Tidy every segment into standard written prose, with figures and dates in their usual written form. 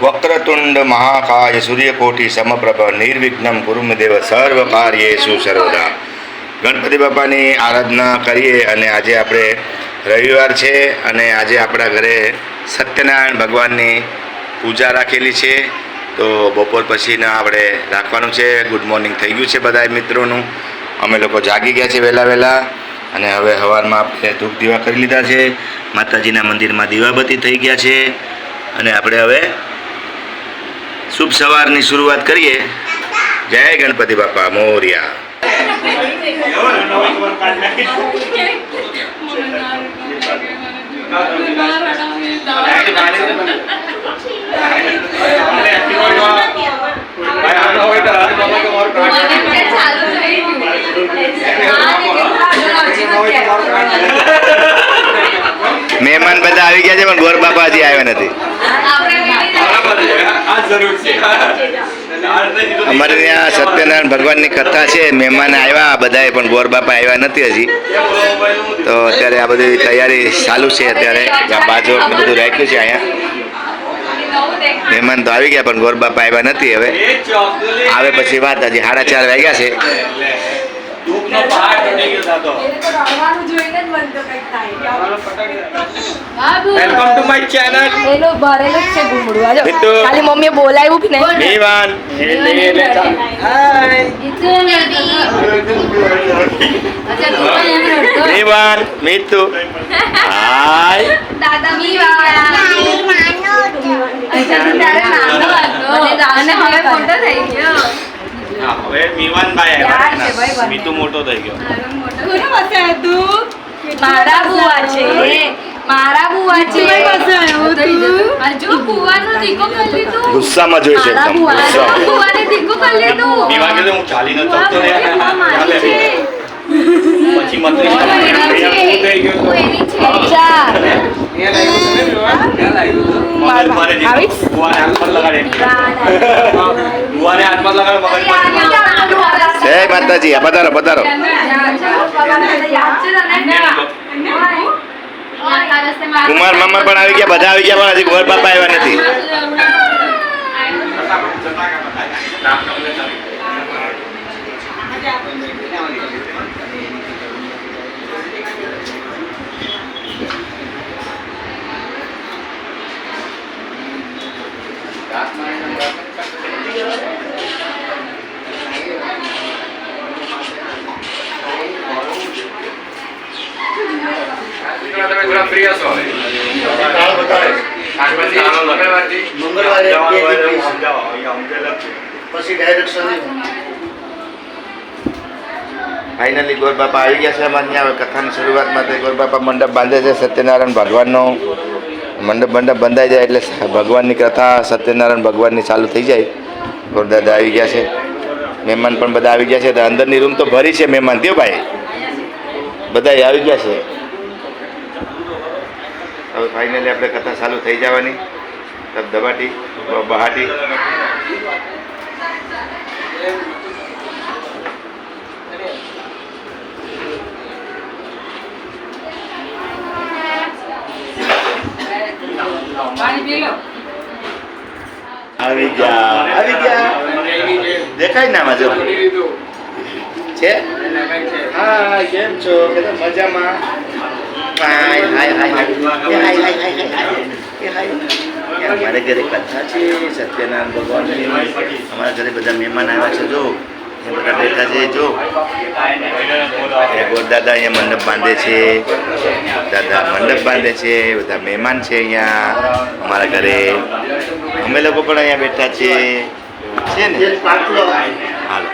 વક્રતુંડ મહાકાય સૂર્યકોટી સમપ્રભ નિર્વિઘ્નમ કુરુમેદેવ સર્વ કાર્યેષુ સર્વદા. ગણપતિ બાપાની આરાધના કરીએ અને આજે આપણે રવિવાર છે અને આજે આપણા ઘરે સત્યનારાયણ ભગવાનની પૂજા રાખેલી છે. તો બપોર પછીના આપણે રાખવાનું છે. ગુડ મોર્નિંગ થઈ ગયું છે બધા મિત્રોનું. અમે લોકો જાગી ગયા છે વહેલા અને હવે સવારમાં આપણે ધૂપ દીવા કરી લીધા છે. માતાજીના મંદિરમાં દીવાબત્તી થઈ ગયા છે અને આપણે હવે શુભ સવારની શરૂઆત કરીએ. જય ગણપતિ બાપા મોર્યા. મહેમાન બધા આવી ગયા છે પણ ગોર બાપા હજી આવ્યા નથી. અમારે ત્યાં સત્યનારાયણ ભગવાનની કથા છે. મહેમાન આવ્યા બધાએ પણ ગોર બાપા આવ્યા નથી હજી. તો અત્યારે આ બધી તૈયારી ચાલુ છે. અત્યારે બાજુ બધું રાખ્યું છે અહીંયા. મહેમાન તો આવી ગયા પણ ગોર બાપા આવ્યા નથી. હવે આવે પછી વાત. હજી 4:30 વાગ્યા છે. Welcome to my channel. એનો ભરેલો છે ગુમડું. આજો ખાલી મમ્મીએ બોલાવ્યું કે નહીં. મેવાન હાય મેવાન મીતુ હાય દાદા હવે મોટો થઈ ગયો. હવે મેવાનભાઈ આવ્યા. મીતુ મોટો થઈ ગયો. મારા બુઆ છે. મારા બુઆ છે. હજુ બુઆનો દીકો કરી લીધું. ગુસ્સામાં જોઈ છે એકદમ ગુસ્સામાં. બુઆને દીકો કરી લીધું. મેવાન કે હું ચાલી ન શકતો રે. પછી મત જય માતાજી. પધારો પધારો. કુમાર મામા પણ આવી ગયા. બધા આવી ગયા પણ હજી ગોર બાપા આવ્યા નથી. ફાઇનલી ગોર બાપા આવી ગયા છે. અમારે ત્યાં કથાની શરૂઆતમાં ગોર બાપા મંડપ બાંધે છે. સત્યનારાયણ ભગવાનનો મંડપ બંધાઈ જાય એટલે ભગવાનની કથા સત્યનારાયણ ભગવાનની ચાલુ થઈ જાય. ગોરદાદા આવી ગયા છે. મહેમાન પણ બધા આવી ગયા છે. અંદરની રૂમ તો ભરી છે મહેમાન. થયો ભાઈ બધા આવી ગયા છે. હવે ફાઇનલી આપણે કથા ચાલુ થઈ જવાની. દબાટી બહાટી આવી ગયા. દેખાય ને આમાં જો છે. હા કેમ છો? મજામાં. અમારે ઘરે કથા છે સત્યનારાયણ ભગવાનની. અમારા ઘરે બધા મહેમાન આવ્યા છે. જો એ બધા બેઠા છે. જો ગોરદાદા અહીંયા મંડપ બાંધે છે. દાદા મંડપ બાંધે છે. બધા મહેમાન છે અહીંયા અમારા ઘરે. અમે લોકો પણ અહીંયા બેઠા છે ને. હાલો.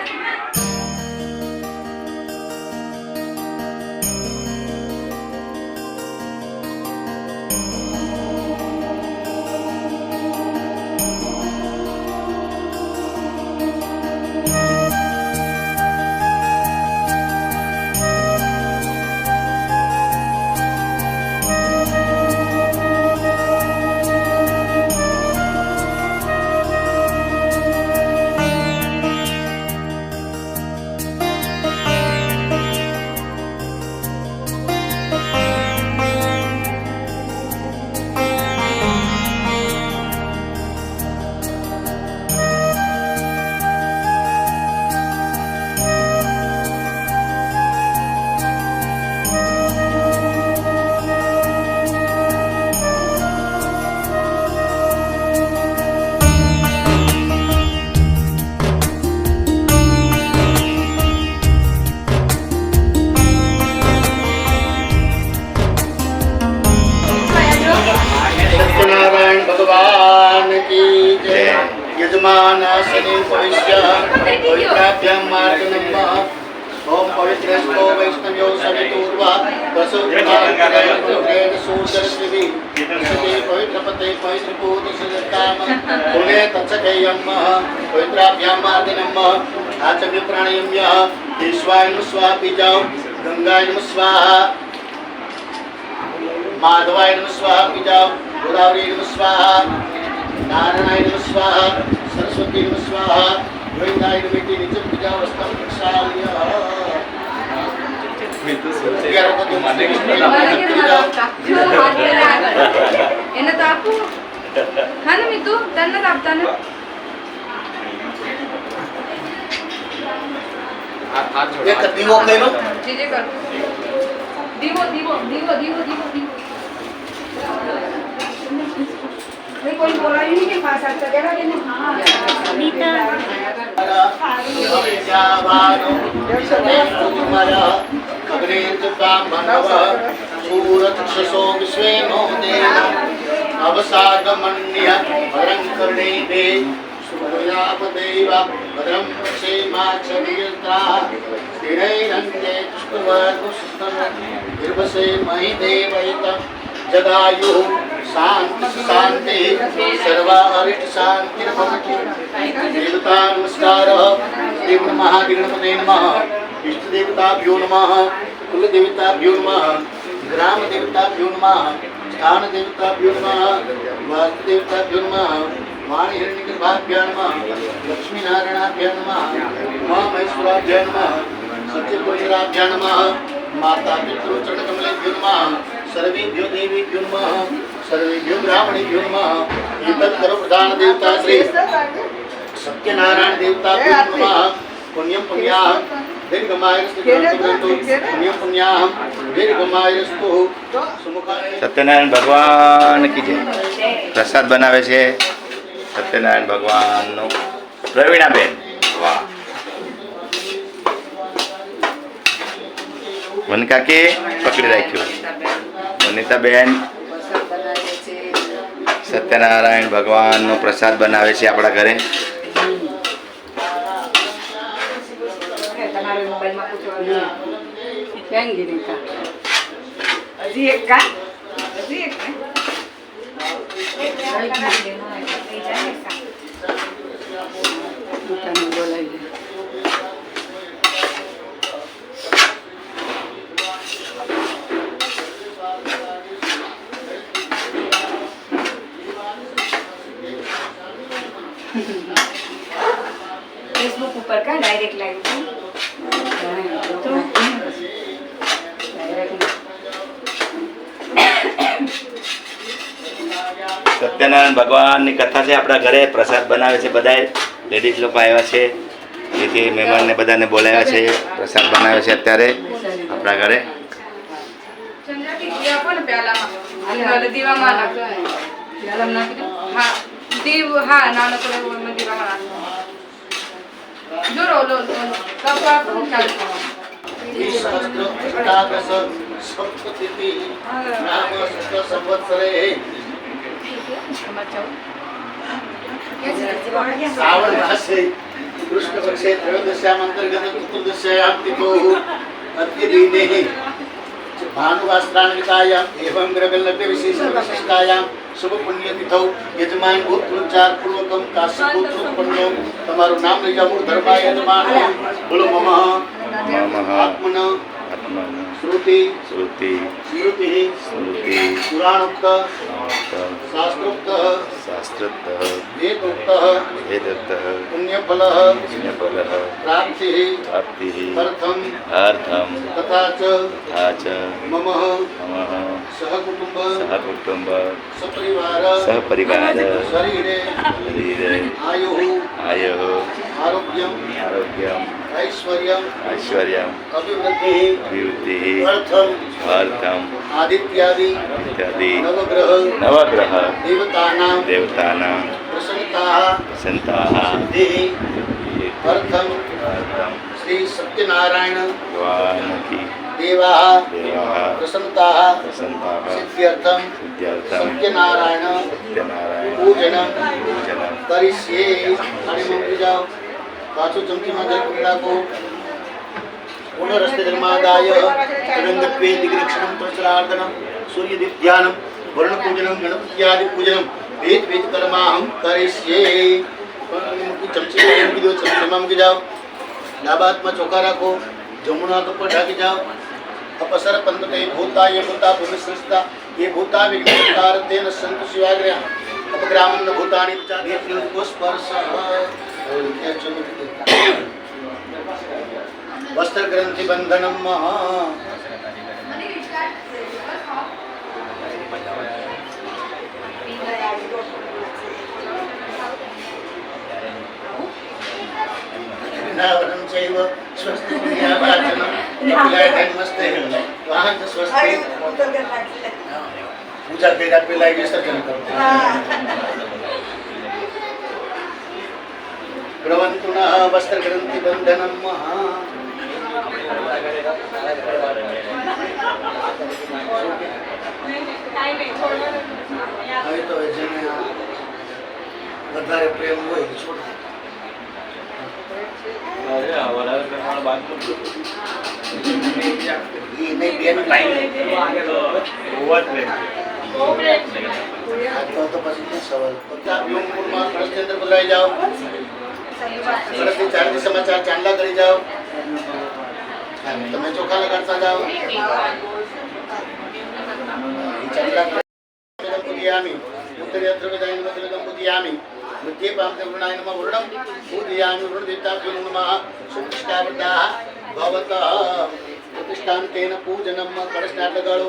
सत्यनारायण भगवान की जय। यजमान शनि भविष्य पवित्राभ्यां मार्गनम ओम पवित्रस्तो वैष्णव्यो सवितुर्वा वसुदेवाग्रेण सूदर्शिवी सति पवित्रपते पवित्रपूत सदकाम पुणे तत्सकेयं पवित्राभ्यां मार्गनम आचम्य प्राणायाम्य ईश्वाय नमः स्वाहा बीजाओ गंगाय नमः स्वाहा माधवाय नमः स्वाहा बीजाओ गोदावरी नमः स्वाहा नारायणाय नमः स्वाहा सरस्वती नमः स्वाहा गोविंदाय नमः नित्यं बीजाओ स्तम प्रक्षाल्य એને તો આપું હા ને મીતુ તને તો આપતા ને એક દીવો કર્યો જે જે કર દીવો દીવો દીવો દીવો દીવો દીવો નહીં કોઈ બોલાવ્યું નહીં કે પાસ આપતા દેવા કે નહીં હા सूरक्षसो विश्वेनो देव अवसागमन्य भद्रं कर्णेभे सूर्यापदेव भद्रं क्षेमाक्षभिर्ता स्थिरैरन्ते पुष्पवर्धुस्तन निर्वसे महि देवैतं जदायुः शान्ति सर्वारिष्ट शान्तिर्भवतु देवता नमस्कारः देवमहादिगणपते नमः इष्टदेवताभ्यो नमः कुलदेवताभ्यो नमः ग्रामदेवताभ्यो नमः स्थानदेवताभ्यो नमः वास्तुदेवताभ्यो नमः वाणिहिरण्यगर्भाभ्यो नमः लक्ष्मीनारायणाभ्यो नमः उमामहेश्वराभ्यो नमः सत्यपुरुषराभ्यो नमः माता पितृचरणकमलेभ्यो नमः सर्वेभ्यो देवेभ्यो नमः सर्वेभ्यो ब्राह्मणेभ्यो नमः एतत् करो प्रधान देवता श्री सत्यनारायण देवताभ्यो नमः पुण्यं पुण्याः दीर्घमायुस्तु पुण्यं पुण्याः दीर्घमायुस्तु सुमुखाय સત્યનારાયણ ભગવાન કી જય પ્રસાદ બનાવે છે સત્યનારાયણ ભગવાનનું પ્રવીણાબેન વાહ વનકાકે પકડી રાખ્યું વનિતાબેન સત્યનારાયણ ભગવાનનો પ્રસાદ બનાવે છે આપણા ઘરે તમારા મોબાઈલમાં પૂછવાનું બેન ગીરીકા હજી એક કા હજી એક ને દુકાને બોલાવી દે फेसबुक ऊपर का डायरेक्ट लाइव तो સત્યનારાયણ ભગવાનની કથા છે આપણા ઘરે પ્રસાદ બનાવે છે બધાય લેડીઝ લોકો આવ્યા છે તેથી મહેમાનને બધાને બોલાવ્યા છે પ્રસાદ બનાવે છે અત્યારે આપણા ઘરે ચંદ્રકી દીવા પણ પેલામાં દીવામાં નાખો પેલામાં નાખી દો હા દીવ હા નાનો પડે એમાં દીવામાં નાખો જો લો કપા પણ ચાલુ सहस्त्र अष्टादश सप्ततिथि नाम शुक्ल संवत्सरे श्रावण मासे कृष्ण पक्षे त्रयोदश्याम अंतर्गत चतुर्दश्याम तिथोः अद्य दिने भानुवास्त्रान्वितायाम् एवं ग्रहलग्न विशेष विशिष्टायां शुभ पुण्य तिथौ यजमान गोत्रोच्चार पूर्वकम काश्यपुत्र उत्पन्नो તમારું નામ લઈ જાઓ ધર્મા યજમાન બોલો મમ આત્મન श्रुति શ્રુતિ स्मृति સ્મૃતિ पुराणोक्त शास्त्रोक्त શાસ્ત્રત वेदोक्त વેદત पुण्यफल પુણ્યફલ प्राप्ति પ્રાપ્તિ अर्थम અર્થમ तथा च તથા ચ मम મમ सहकुटुंब સહકુટુંબ सपरिवार સહપરિવાર शरीरे શરીરે आयुः આયુઃ आरोग्यम આરોગ્યમ ऐश्वर्यम ઐશ્વર્યમ अभिवृद्धि અભિવૃદ્ધિ अर्थम અર્થમ आदित्यादि ઇત્યાદि नवग्रह નવગ્રહ देवतानां દેવતાના प्रसन्नताः સંતાઃ सिद्धिः अर्थम અર્થમ श्री सत्यनारायण ભગવાનકી देवाः देवाः प्रसन्नताः प्रसन्ताः सिद्ध्यर्थं सिद्ध्यर्थं सत्यनारायण सत्यनारायण पूजनं पूजनं करिष्ये आणि मग जाओ पाचो चमचीમાં જલ પકડી રાખો પુનરસ્તે ધર્માદાય તદંગત્વે દિગ્રક્ષણમ ત્વચરાર્દનમ સૂર્યદીપ્યાનમ વર્ણપૂજનમ ગણપત્યાદિ પૂજનમ વેદ વેદ કર્માહમ કરિષ્યે મૂકી ચમચીમાં મૂકી દો ચમચીમાં મૂકી જાઓ ડાબા હાથમાં ચોખા રાખો જમણો હાથ ઉપર ઢાંકી જાઓ अपसर पंतते भूता ये भूता भूमिसृष्टा ये भूता विघ्नकार तेन संत शिवाग्रह अपग्रामन भूतानि चादेव को स्पर्श वस्त्र ग्रंथि बंधनम नावरं चैव स्वस्ति पुण्यावाचनं विलायतं मस्ते वाहन स्वस्ति पूजा पेड़ा पिलाई विसर्जन करते ब्रवन्तु नः वस्त्रग्रन्थि बन्धनं महा હવે તો જેને વધારે પ્રેમ હોય છોડ ये नहीं बेन लाइन तो પછી શું સવાલ પચાસ યોગપુરમાં કળશ કેન્દ્ર બદલાઈ જાઓ કળશની ચારથી સમાચાર ચાંદલા કરી જાઓ તમે ચોખા લગાડતા જાઓ ચાંદલા પૂજયામિ ઉત્તરે અદ્રવદાયન મતલગમ પૂજયામિ મધ્ય પામતે વૃણાયનમાં વૃણમ પૂજયામિ વૃણદેવતાભ્યો નમઃ સુષ્ટાવૃતાઃ ભવતઃ પ્રતિષ્ઠાંતેન પૂજનમ કળશનાટ લગાડો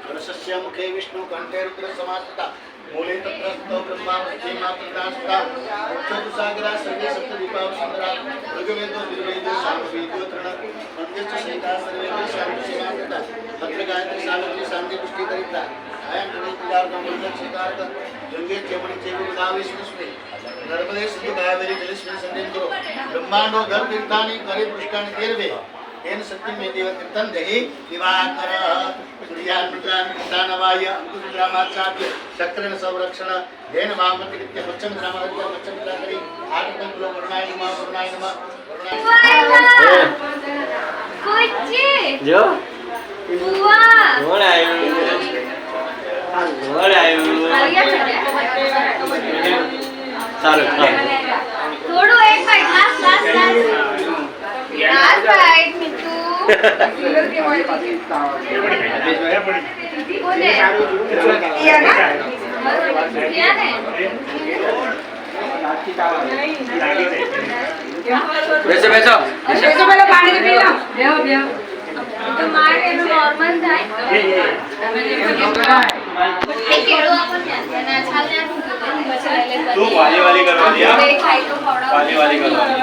કળશસ્ય મુખે વિષ્ણુ કંઠે રુદ્ર સમાસ્તા મૂલે તત્રસ્તો બ્રહ્મા મધ્યે માતૃદાસ્તા ઉચ્ચતુસાગરા સર્વે સપ્તદીપાવ સુંદરા ઋગ્વેદો નિર્વેદો સામવેદો ત્રણ મંદ્યશ્ચ સહિતા સર્વે શાંતિ સમાસ્તા તત્ર ગાયત્રી સામગ્રી શાંતિ પુષ્ટિ કરિતા આયમ પુરુષાર્થમ વૃદ્ધક્ષિતાર્થ ગંગે ચેમણી ચેવી ઉદાવેશ્વસ્મે નર્મદે સિંધુ કાવેરી જલેસ્મિન સંદેન્દ્રો બ્રહ્માંડો ગર્ભ તીર્થાની કરે પૃષ્ઠાની તેરવે तेन सत्यम में देव कीर्तन दहि दिवाकर सूर्यान मुद्रान दानवाय अंकुशरामाचार्य शक्रन संरक्षण धेन वामति कृत्य पश्चिम रामाचार्य पश्चिम करी आगतम लो वरुणाय नमः वरुणाय नमः वरुणाय कोची जो बुआ कोण आयो सारू થોડું એક byte last byte Mitu single કે હોય બોલે બેસો બેસો બેસો પેલા પાણી પી લો બેહો બેહો તો મારે એનું નોર્મલ થાય એ કેળો આપણને ના છાલ ને પછી લઈ લે તું વાલી કરવાની બે ખાઈ તો ખવડાવ વાલી કરવાની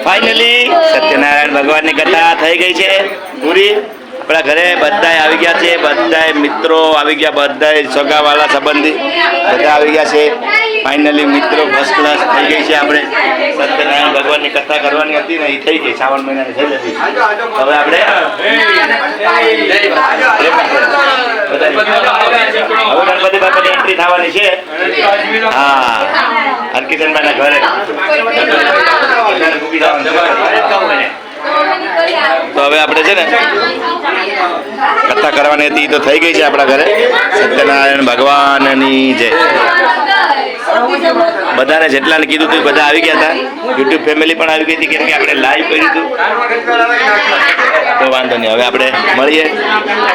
ફાઇનલી સત્યનારાયણ ભગવાનની કથા થઈ ગઈ છે પૂરી આપણા ઘરે બધાય આવી ગયા છે બધાય મિત્રો આવી ગયા બધાય સગાવાલા સંબંધી બધા આવી ગયા છે ફાઇનલી મિત્રો ફર્સ્ટ ક્લાસ થઈ ગઈ છે આપણે સત્યનારાયણ ભગવાનની કથા કરવાની હતી ને એ થઈ ગઈ શ્રાવણ મહિનાની થઈ જતી હવે આપણે હવે ગણપતિ બાપાની એન્ટ્રી થવાની છે હા હરકિશનભાઈના ઘરે મૂકી જવાનું છે. તો હવે આપણે છે ને કથા કરવાની હતી તો થઈ ગઈ છે આપણા ઘરે સત્યનારાયણ ભગવાનની જય બધાને જેટલાને કીધું હતું બધા આવી ગયા હતા યુટ્યુબ ફેમિલી પણ આવી ગઈ હતી કેમ કે આપણે લાઈવ કર્યું હતું તો વાંધો નહીં હવે આપણે મળીએ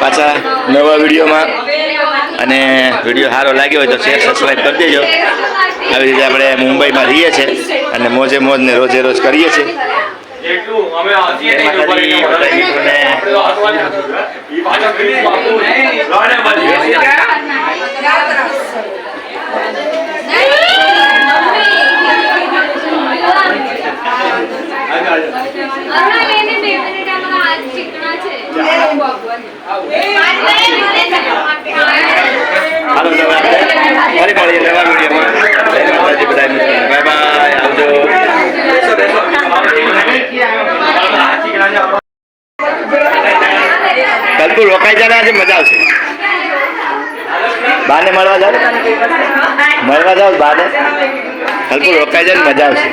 પાછા નવા વિડીયોમાં અને વિડીયો સારો લાગ્યો હોય તો શેર સબસ્ક્રાઈબ કરી દેજો આવી રીતે આપણે મુંબઈમાં રહીએ છીએ અને મોજે મોજને રોજે રોજ કરીએ છીએ એટલું અમે આજી જય માતાજી, બધા મિત્રોને ઈ પાછો ફિનિશ બાપુ લોડે બધી અરે એને 2 મિનિટ આમાં હાથ ચીકણા છે હાલો તો આપણે ફરી મળીએ નવા વિડીયોમાં જય માતાજી બધા મિત્રોને બાય બાય આવજો બેસો બેસો રોકાઈ જાય ને આજે મજા આવશે. બાને મળવા જાવ બાને હલકું રોકાઈ જાય ને મજા આવશે.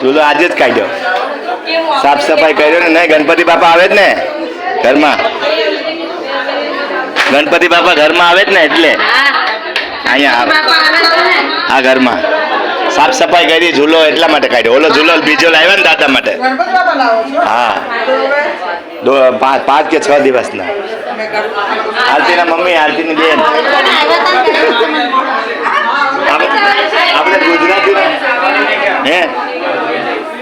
ચૂલો આજે જ કાઢ્યો, સાફ સફાઈ કર્યો ને. નહીં ગણપતિ બાપા આવે જ ને ઘરમાં, ગણપતિ બાપા ઘરમાં આવે જ ને એટલે અહીંયા આ ઘરમાં સાફ સફાઈ કરી, ઝૂલો એટલા માટે કાઢ્યો. ઓલો ઝૂલો બીજો લાવ્યા ને દાદા માટે. હા 5 કે 6 દિવસના. આરતીના મમ્મી, આરતીની બેન. આપણે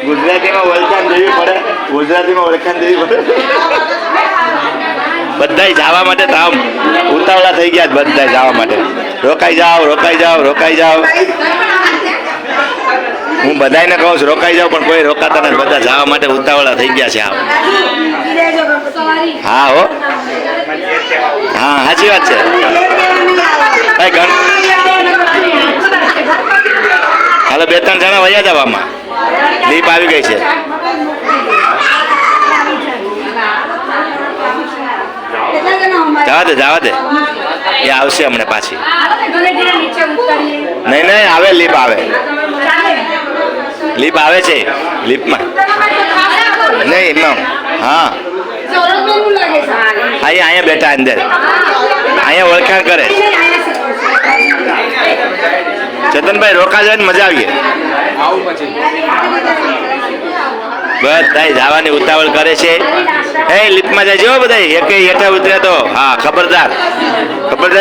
ગુજરાતીમાં ઓળખાણ દેવી પડે, ગુજરાતીમાં ઓળખાણ દેવી પડે. બધાય જવા માટે આમ ઉતાવળા થઈ ગયા, બધા જવા માટે. રોકાઈ જાઓ. હું બધાને કહું છું રોકાઈ જાઓ, પણ કોઈ રોકાતા નથી. બધા જવા માટે ઉતાવળા થઈ ગયા છે આમ. હા હો, હા સાચી વાત છે. હાલો 2-3 જણા વયા જવામાં. લીપ આવી ગઈ છે. જવા દે એ આવશે હમણાં પાછી. નહીં આવે, લીપ આવે છે લીપમાં. નહીં એમ હા અહીંયા બેઠા અંદર, અહીંયા ઓળખાણ કરે. ચેતનભાઈ રોકા જાય ને મજા આવીએ. બધા જવાની ઉતાવળ કરે છે. લીફ્ટમાં જાય જો બધા, એક હેઠા ઉતર્યા તો હા ખબરદાર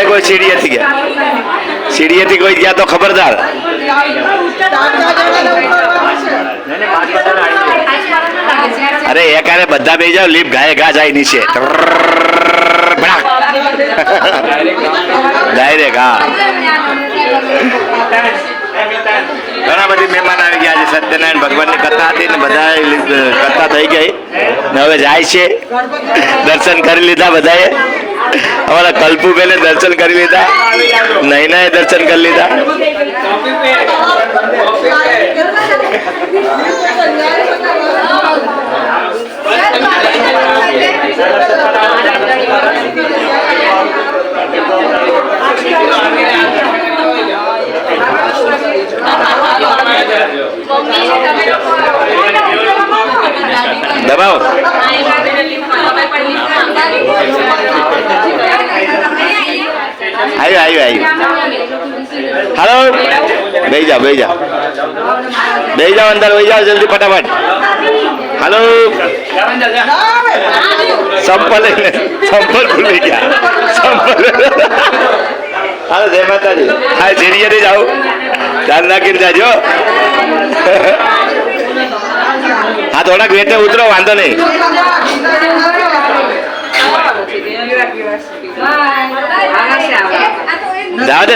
કોઈ સીડીએથી કોઈ ગયા તો ખબરદાર. અરે એકારે બધા બેસી જાવ, લીફ ગાય ઘા જાય નીચે ડાયરેક્ટ. હા ઘણા બધી મહેમાન આવી ગયા છે. સત્યનારાયણ ભગવાનની કથા હતી ને બધા કથા થઈ ગઈ ને હવે જાય છે. દર્શન કરી લીધા બધાએ. અમારા કલ્પુબેને દર્શન કરી લીધા, નૈનાએ દર્શન કરી લીધા. દબાવો. આવ્યો. હાલો બેસી જાઓ અંદર, વહી જાઓ જલ્દી ફટાફટ. હાલો સંપલ ભૂલી ગયા. હાલો જય માતાજી. હા સીડીએથી જાઓ, ધ્યાન રાખીને જાજો. હા થોડાક વેટે ઉતરો, વાંધો નહીં. જાવ દે